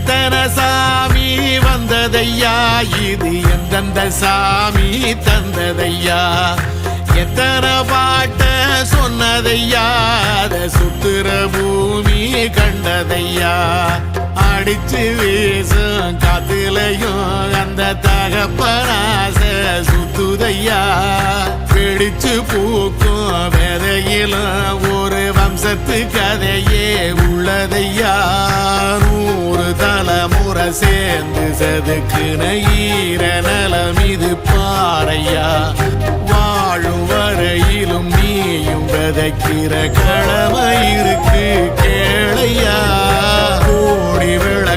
எத்தனை சாமி வந்ததையா இது எந்தெந்த சாமி தந்ததையா எத்தனை பாட்ட சொன்னதையா அத சுத்துற பூமி கண்டதையா அடிச்சு வீசும் காத்துலையும் அந்த தகப்பனாச சுத்துதையா பிடிச்சு பூக்கும் விதையிலும் ஒரு வம்சத்து கதையே உள்ளதையா 100 தலைமுறை சேர்ந்து செதுக்குன ஈர நலம் இது பாறையா வாழும் வரையிலும் நீயும் விதைக்கிற கடமை இருக்கு கேளையா கோடி விள